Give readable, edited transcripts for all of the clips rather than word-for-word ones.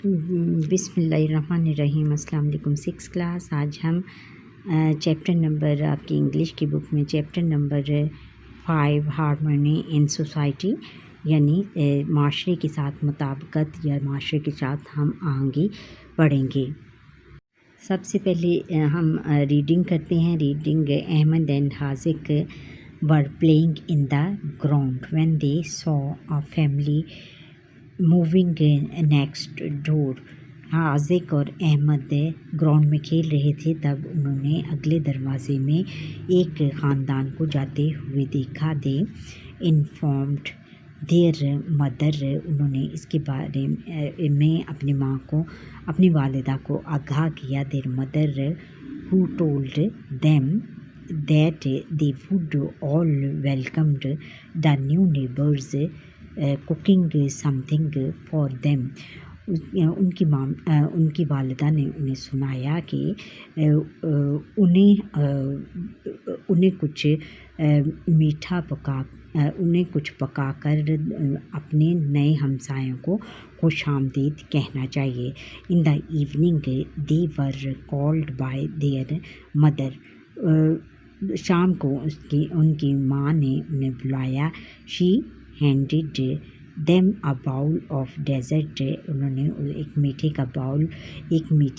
بسم اللہ الرحمن الرحیم۔ السلام علیکم 6 کلاس۔ آج ہم چیپٹر نمبر آپ کی انگلش کی بک میں chapter number 5 harmony in society یعنی معاشرے کے ساتھ مطابقت یا معاشرے کے ساتھ ہم آہنگی پڑھیں گے۔ سب سے پہلے ہم ریڈنگ کرتے ہیں۔ Reading: Ahmed and Haziq were playing in the ground when they saw a family moving next door۔ Haziq اور احمد گراؤنڈ میں کھیل رہے تھے، تب انہوں نے اگلے دروازے میں ایک خاندان کو جاتے ہوئے دیکھا۔ دے انفارمڈ دیئر مدر، انہوں نے اس کے بارے میں اپنی والدہ کو آگاہ کیا۔ دیر mother who told them that they would all welcomed the new neighbors cooking something for them۔ ان کی والدہ نے انہیں سنایا کہ انہیں کچھ پکا کر اپنے نئے ہمسایوں کو خوش آمدید کہنا چاہیے۔ In the evening they were called by their mother, شام کو ان کی ماں نے انہیں بلایا۔ She handed them a bowl of dessert, انہوں نے ایک میٹھے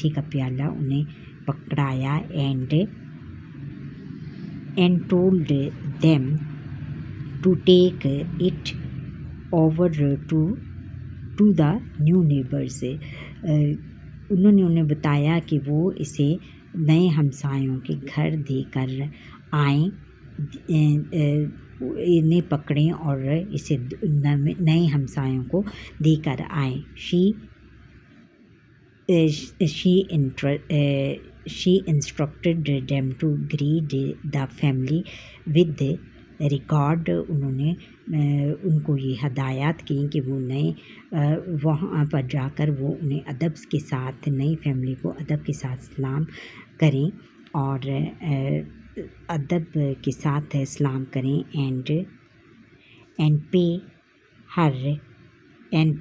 کا پیالہ انہیں پکڑایا۔ And told them to take it over to the new neighbours, انہوں نے انہیں بتایا کہ وہ اسے نئے ہمسایوں کے گھر دے کر آئیں، انہیں پکڑیں اور اسے نئے ہمسایوں کو دے کر آئیں۔ She instructed them to greet the family with regard، انہوں نے ان کو یہ ہدایات کی کہ وہ وہاں پر جا کر وہ انہیں ادب کے ساتھ نئی فیملی کو ادب کے ساتھ سلام کریں اور ادب کے ساتھ سلام کریں۔ And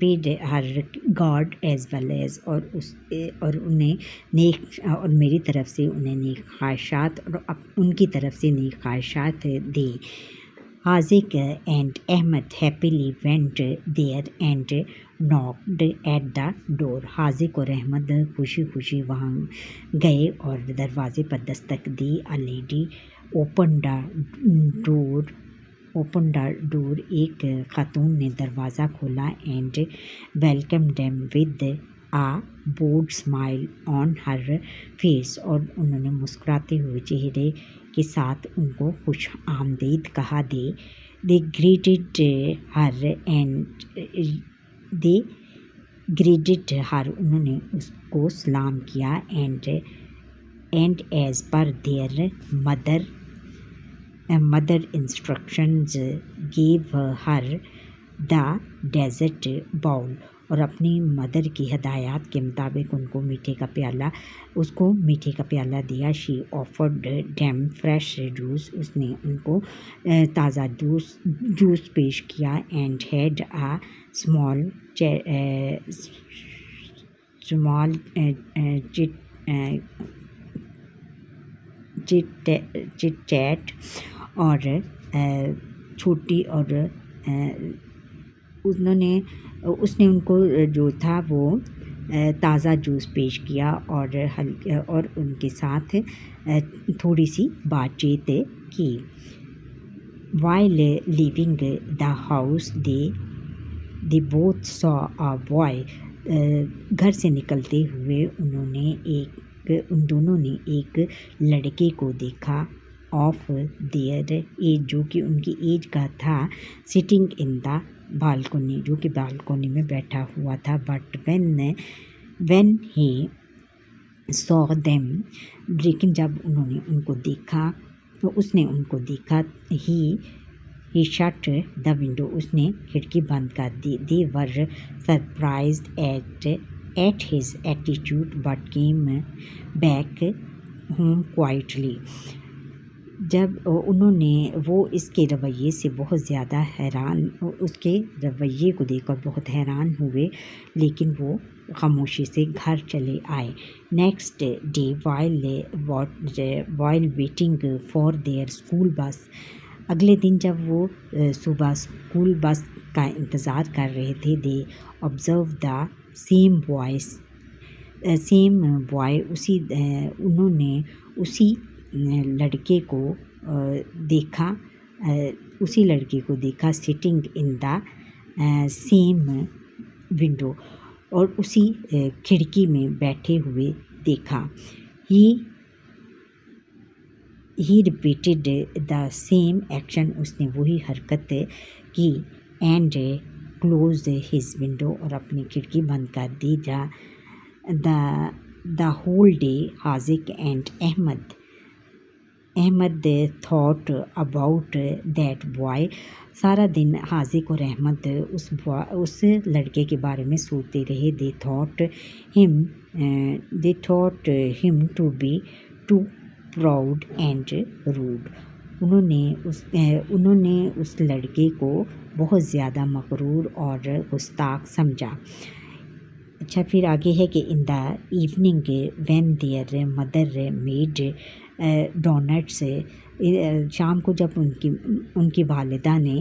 paid her regard as well as، اور میری طرف سے انہیں نیک خواہشات اور ان کی طرف سے نیک خواہشات دیں۔ Haziq and Ahmed happily went there and knocked at the door۔ Haziq اور احمد خوشی خوشی وہاں گئے اور دروازے پر دستک دی۔ A lady opened the door، ایک خاتون نے دروازہ کھولا۔ And welcomed them with a broad smile on her face، اور انہوں نے مسکراتے ہوئے چہرے کے ساتھ ان کو خوش آمدید کہا۔ They greeted her، انہوں نے اس کو سلام کیا۔ And as per their mother instructions gave her the dessert bowl، اور اپنی مدر کی ہدایات کے مطابق ان کو میٹھے کا پیالہ دیا۔ She offered them fresh juice، اس نے ان کو تازہ جوس پیش کیا۔ And had a small chit chat، اور چھوٹی اور اس نے ان کو جو تھا وہ تازہ جوس پیش کیا اور ان کے ساتھ تھوڑی سی بات چیت کی۔ While leaving the house they both saw a boy، گھر سے نکلتے ہوئے ان دونوں نے ایک لڑکے کو دیکھا۔ آف دیئر ایج، جو کہ ان کی ایج کا تھا۔ سٹنگ ان دا بالکنی، جو کہ بالکنی میں بیٹھا ہوا تھا۔ But when he saw them، لیکن جب انہوں نے ان کو دیکھا تو اس نے ان کو دیکھا۔ he shut the window، اس نے کھڑکی بند کر دی۔ they were surprised at his attitude but came back home quietly۔ جب انہوں نے وہ اس کے رویے سے بہت زیادہ حیران، اس کے رویے کو دیکھ کر بہت حیران ہوئے، لیکن وہ خاموشی سے گھر چلے آئے۔ Next day while waiting for their school bus, اگلے دن جب وہ صبح اسکول بس کا انتظار کر رہے تھے، they observe the same boy, انہوں نے اسی لڑکے کو دیکھا sitting in the same window, اور اسی کھڑکی میں بیٹھے ہوئے دیکھا۔ ہی ریپیٹڈ دا سیم ایکشن، اس نے وہی حرکت کی، اینڈ کلوزڈ ہز ونڈو، اور اپنی کھڑکی بند کر دی۔ The whole day Haziq and Ahmed thought about that boy, سارا دن حاذق اور احمد اس لڑکے کے بارے میں سوچتے رہے۔ They thought him to be too proud and rude, انہوں نے اس لڑکے کو بہت زیادہ مغرور اور گستاخ سمجھا۔ اچھا، پھر آگے ہے کہ in the evening when their mother made doughnuts, شام کو جب ان کی والدہ نے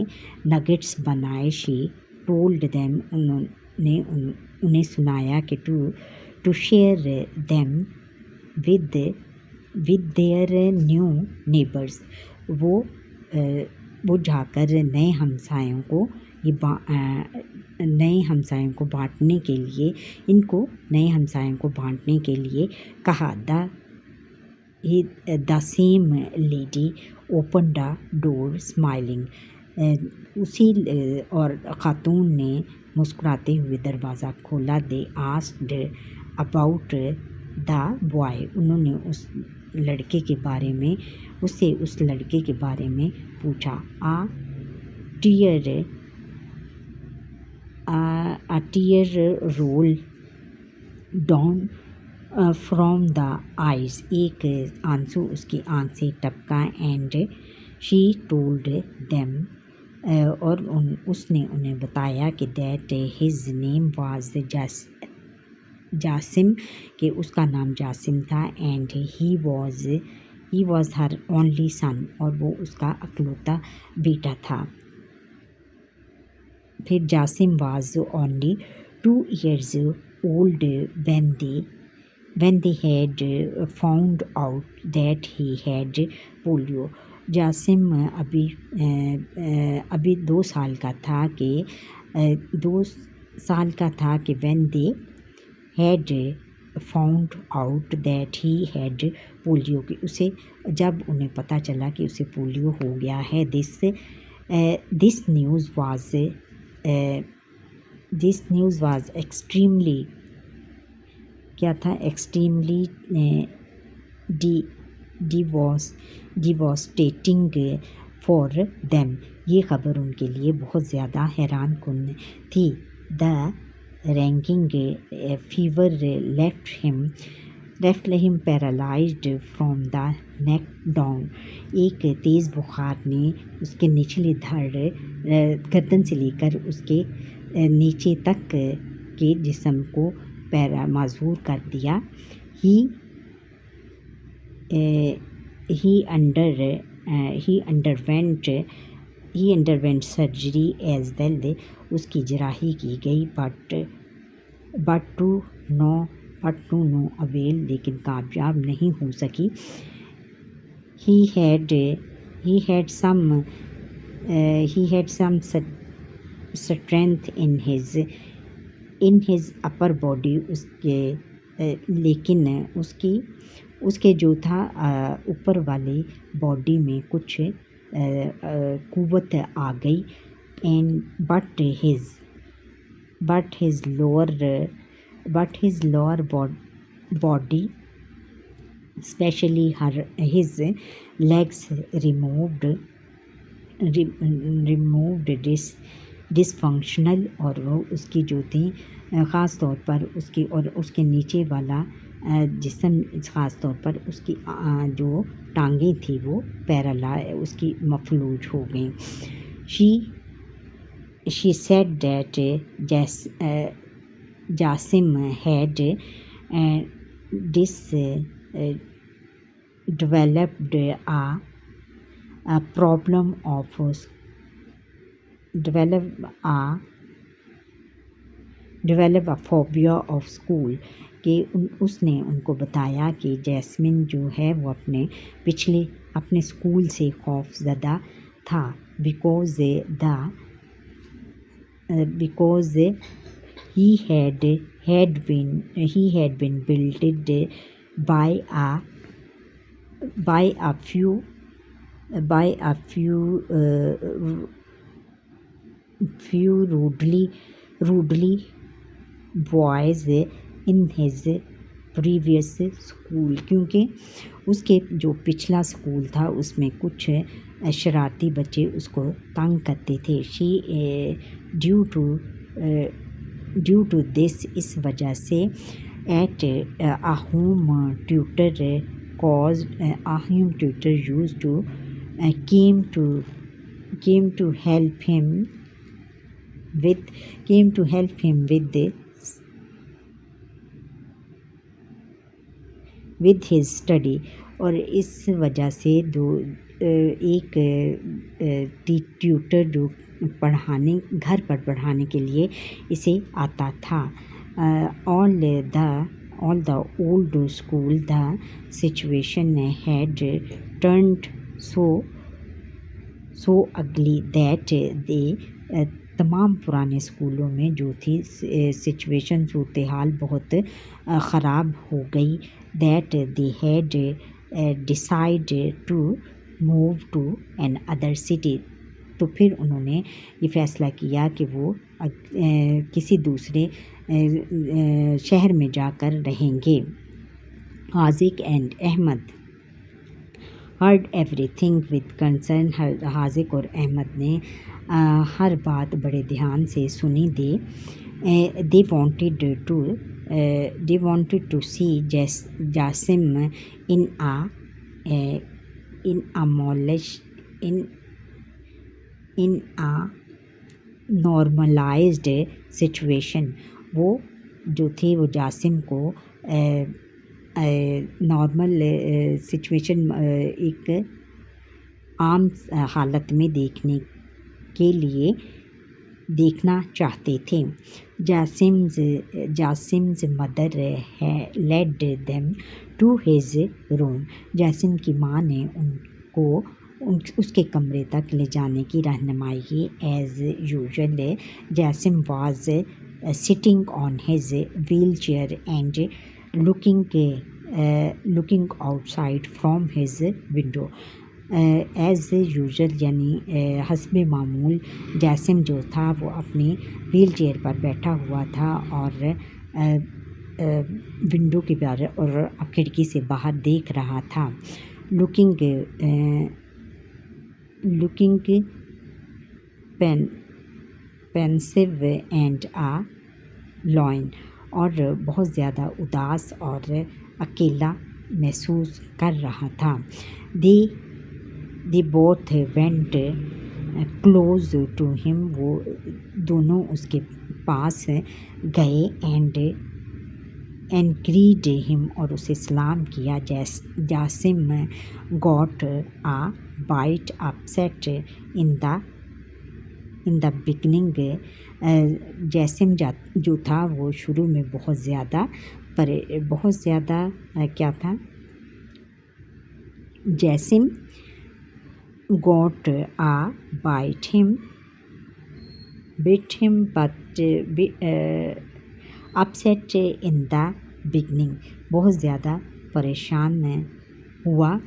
نگٹس بنائے، شی ٹولڈ دیم، انہوں نے انہیں سنایا کہ to share them with their new neighbours, وہ جا کر نئے ہمسایوں کو بانٹنے کے لیے، ان کو نئے ہمسایوں کو بانٹنے کے لیے کہا۔ The same lady open the door smiling, اور خاتون نے مسکراتے ہوئے دروازہ کھولا۔ They asked about the boy, انہوں نے اس لڑکے کے بارے میں پوچھا۔ Tear roll down from the eyes, ایک آنسو اس کی آنکھ سے ٹپکا۔ اینڈ شی ٹولڈ دیم، اور اس نے انہیں بتایا کہ that his name was Jasim, کہ اس کا نام جاسم تھا۔ And he was her only son, اور وہ اس کا اکلوتا بیٹا تھا۔ پھر Jasim was only 2 years old when they had found out that he had polio، Jasim ابھی 2 سال کا تھا کہ when they had found out that he had polio، کہ اسے جب انہیں پتہ چلا کہ اسے پولیو ہو گیا ہے۔ This news was extremely devastating for them، یہ خبر ان کے لیے بہت زیادہ حیران کن تھی۔ The raging fever left him paralyzed from the neck down، ایک تیز بخار نے اس کے نچلے گردن سے لے کر اس کے نیچے تک کے جسم کو معذور کر دیا۔ He underwent surgery as well، اس کی جراحی کی گئی، but to no avail، لیکن کامیاب نہیں ہو سکی۔ He had some strength in his upper body، لیکن اس کے جو تھا اوپر والی باڈی میں کچھ قوت آ گئی۔ but his lower body، especially his legs removed dysfunctional، اور وہ اس کی جو تھیں خاص طور پر اس کے نیچے والا جسم خاص طور پر اس کی جو ٹانگیں تھیں وہ اس کی مفلوج ہو گئیں. She said that Jasim had developed a problem of develop a phobia of school. کہ اس نے ان کو بتایا کہ جیسمن جو ہے وہ اپنے اسکول سے خوف زدہ تھا. Because he had been built by a few rudely boys in his previous school. کیونکہ اس کے جو پچھلا اسکول تھا اس میں کچھ شرارتی بچے اس کو تنگ کرتے تھے. ڈیو ٹو دس اس وجہ سے at a home tutor used to came to help him with his study. اور اس وجہ سے ایک ٹیوٹر جو گھر پر پڑھانے کے لیے اسے آتا تھا. all the old school the situation had turned so ugly that تمام پرانے اسکولوں میں جو تھی سچویشن صورتحال بہت خراب ہو گئی. that they had decided to move to another city. تو پھر انہوں نے یہ فیصلہ کیا کہ وہ کسی دوسرے شہر میں جا کر رہیں گے. Haziq and Ahmed heard everything with concern. Haziq اور احمد نے ہر بات بڑے دھیان سے سنی. they wanted to see Jasim in a normalized situation. وہ جو تھی وہ جاسم کو نارمل سچویشن ایک عام حالت میں دیکھنا چاہتے تھے. جاسم's mother led them to his room. Jasim کی ماں نے ان کو اس کے کمرے تک لے جانے کی رہنمائی کی. as usual Jasim was sitting on his wheelchair and looking outside from his window. As usual یعنی حسب معمول جاسم جو تھا وہ اپنی ویل چیئر پر بیٹھا ہوا تھا اور ونڈو کے بارے اور کھڑکی سے باہر دیکھ رہا تھا. لوکنگ پینسو اینڈ لائن اور بہت زیادہ اداس اور اکیلا محسوس کر رہا تھا. They both went close to him. وہ دونوں اس کے پاس گئے and greeted him اور اسے سلام کیا. Jasim got a bit upset in the beginning. Jasim جو تھا وہ شروع میں بہت زیادہ کیا تھا. Jasim got a bit him but upset in the beginning. بہت زیادہ پریشان ہوا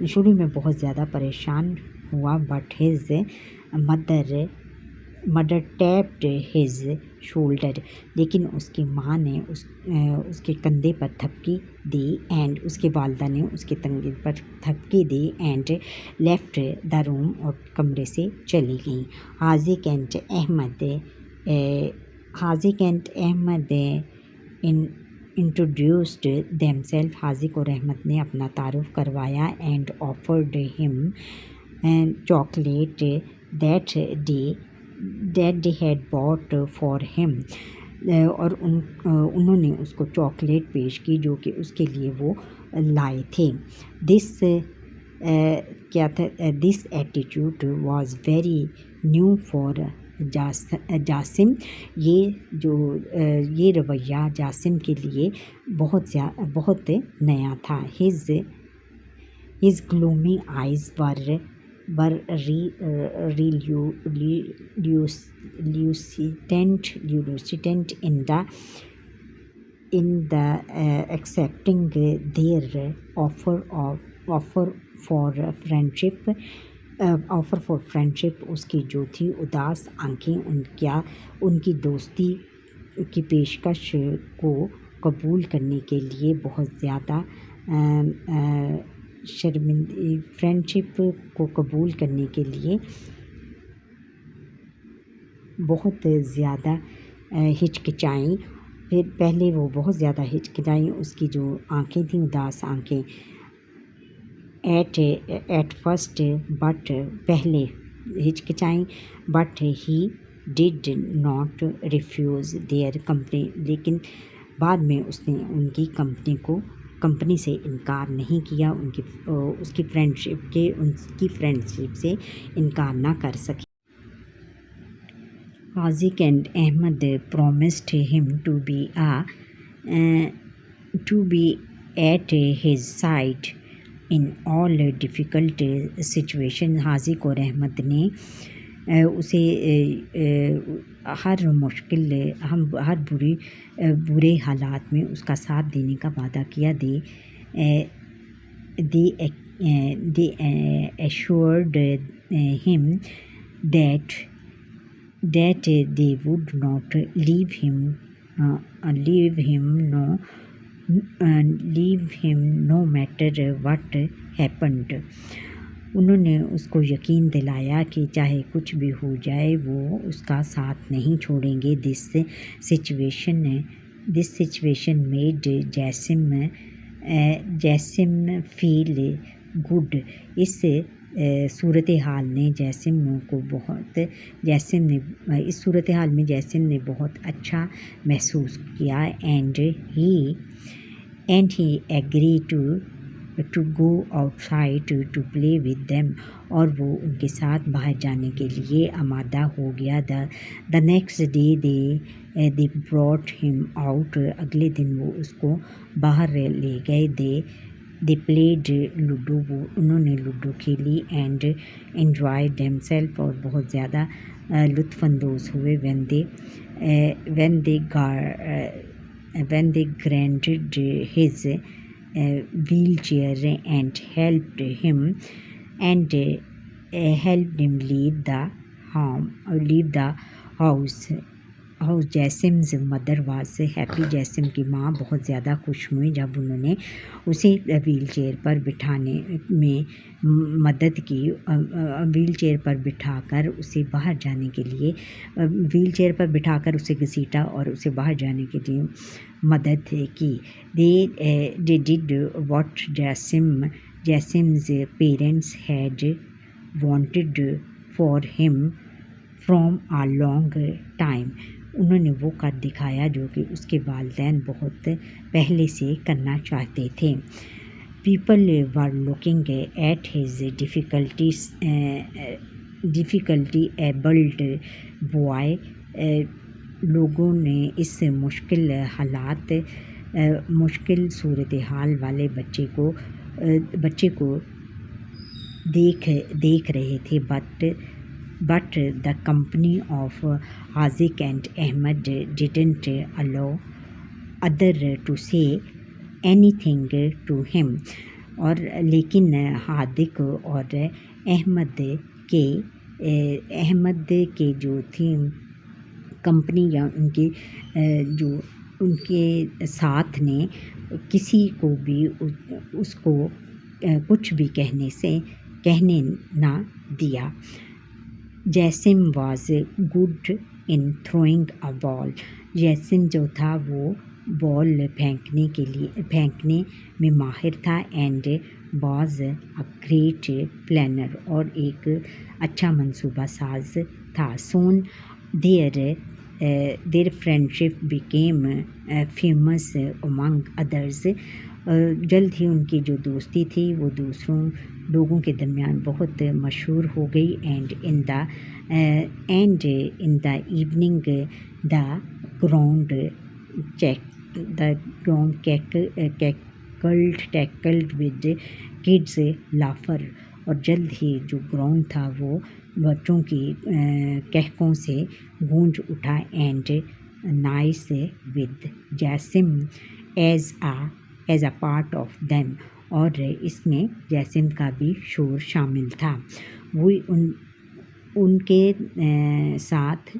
شروع میں بہت زیادہ پریشان ہوا. but his mother tapped his shoulder. لیکن اس کی ماں نے اس کے کندھے پر تھپکی دی and اس کے والدہ نے اس کے کندھے پر تھپکی دی and left the room اور کمرے سے چلی گئیں. حاذق اینڈ احمد introduced themselves. حاذق اور احمد نے اپنا تعارف کروایا. And offered him chocolate that they had bought for him. اور انہوں نے اس کو چاکلیٹ پیش کی جو کہ اس کے لیے وہ لائے تھے. This attitude was very new for Jasim. یہ رویہ جاسم کے لیے بہت نیا تھا. His gloomy eyes were lucidant in the accepting their offer for friendship. اس کی جو تھی اداس آنکھیں ان کی دوستی کی پیشکش کو قبول کرنے کے لیے بہت زیادہ فرینڈشپ کو قبول کرنے کے لیے بہت زیادہ ہچکچائیں. پھر پہلے وہ بہت زیادہ ہچکچائیں. اس کی جو آنکھیں تھیں اداس آنکھیں. ایٹ فرسٹ بٹ پہلے ہچکچائیں. But he did not refuse their company. لیکن بعد میں اس نے ان کی کمپنی سے انکار نہیں کیا. اس کی فرینڈشپ سے انکار نہ کر سکے. Haziq and Ahmed promised him to be at his side in all difficult situations. حاذق اور احمد نے اسے ہر برے حالات میں اس کا ساتھ دینے کا وعدہ کیا. They assured him that they would not leave him no matter what happened. انہوں نے اس کو یقین دلایا کہ چاہے کچھ بھی ہو جائے وہ اس کا ساتھ نہیں چھوڑیں گے. This situation made Jasim feel good. اس صورتحال میں جاسم نے بہت اچھا محسوس کیا. And he agree to go outside to play with them. اور وہ ان کے ساتھ باہر جانے کے لیے آمادہ ہو گیا. The next day they brought ہم آؤٹ. اگلے دن وہ اس کو باہر لے گئے. They played ludo. انہوں نے لوڈو کھیلی. And enjoy them self. اور بہت زیادہ لطف اندوز ہوئے. when they granted his wheelchair and helped him leave the house. جاسم's mother was happy. Jasim کی ماں بہت زیادہ خوش ہوئی جب انہوں نے اسے ویل چیئر پر بٹھانے میں مدد کی. ویل چیئر پر بٹھا کر اسے باہر جانے کے لیے اسے گھسیٹا اور اسے باہر جانے کے لیے مدد کی. They did what Jasim's parents had wanted for him from a long time. انہوں نے وہ کر دکھایا جو کہ اس کے والدین بہت پہلے سے کرنا چاہتے تھے. People were looking at his difficulty abled boy. لوگوں نے اس مشکل صورتحال والے بچے کو دیکھ رہے تھے. But the company of Haziq and Ahmad didn't allow other to say anything to him. اور لیکن حاذق اور احمد کے جو تھی کمپنی یا ان کے ساتھ نے کسی کو بھی اس کو کچھ بھی کہنے نہ دیا. Jasim was good in throwing a ball. Jasim جو تھا وہ بال پھینکنے میں ماہر تھا and was a great planner اور ایک اچھا منصوبہ ساز تھا. سون their friendship became famous among others. جلد ہی ان کی جو دوستی تھی وہ دوسروں لوگوں کے درمیان بہت مشہور ہو گئی. And in the evening the ground tickled with kids laughter. اور جلد ہی جو گراؤنڈ تھا وہ بچوں کی کہکوں سے گونج اٹھا. And nice with Jasim as a part of them. اور اس میں جاسم کا بھی شور شامل تھا. وہ ان کے ساتھ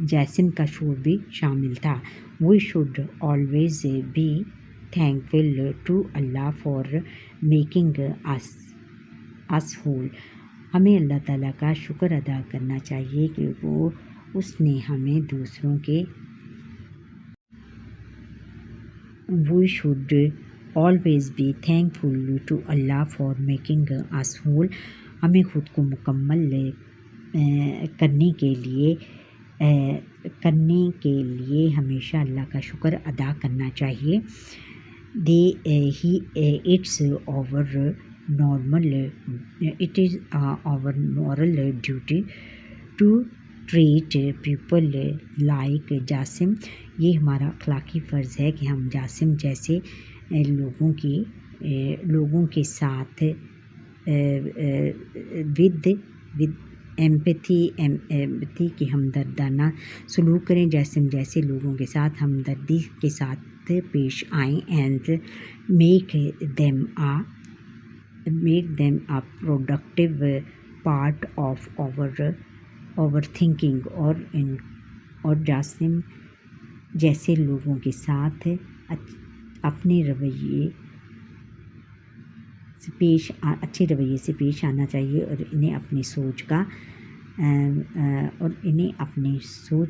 جاسم کا شور بھی شامل تھا. We should always be thankful to Allah for making us whole. ہمیں اللہ تعالیٰ کا شکر ادا کرنا چاہیے کہ اس نے ہمیں دوسروں کے we should always be thankful to Allah for making us whole. ہمیں خود کو مکمل کرنے کے لیے ہمیشہ اللہ کا شکر ادا کرنا چاہیے. It is our moral duty to treat people like Jasim. یہ ہمارا اخلاقی فرض ہے کہ ہم جاسم جیسے لوگوں کے ساتھ ود ایمپیتھی کی ہمدردانہ سلوک کریں. جاسم جیسے لوگوں کے ساتھ ہمدردی کے ساتھ پیش آئیں. And make them a productive part of our thinking. اور جاسم جیسے لوگوں کے ساتھ اچھے رویے سے پیش آنا چاہیے اور انہیں اپنی سوچ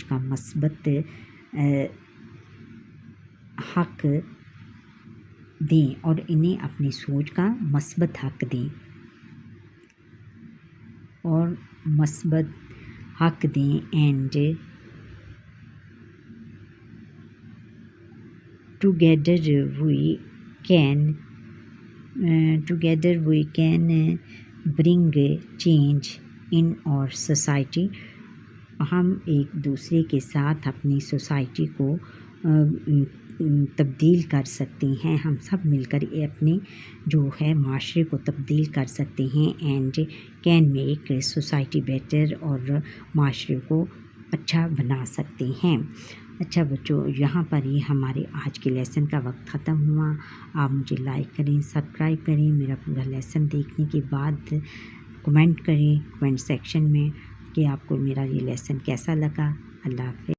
کا مثبت حق دیں. And together we can bring change in our society. ہم ایک دوسرے کے ساتھ اپنی سوسائٹی کو تبدیل کر سکتے ہیں. ہم سب مل کر اپنے جو ہے معاشرے کو تبدیل کر سکتے ہیں. And can make society better اور معاشرے کو اچھا بنا سکتے ہیں. اچھا بچوں، یہاں پر ہی ہمارے آج کے لیسن کا وقت ختم ہوا. آپ مجھے لائک کریں، سبسکرائب کریں. میرا پورا لیسن دیکھنے کے بعد کمنٹ کریں کمنٹ سیکشن میں کہ آپ کو میرا یہ لیسن کیسا لگا. اللہ حافظ.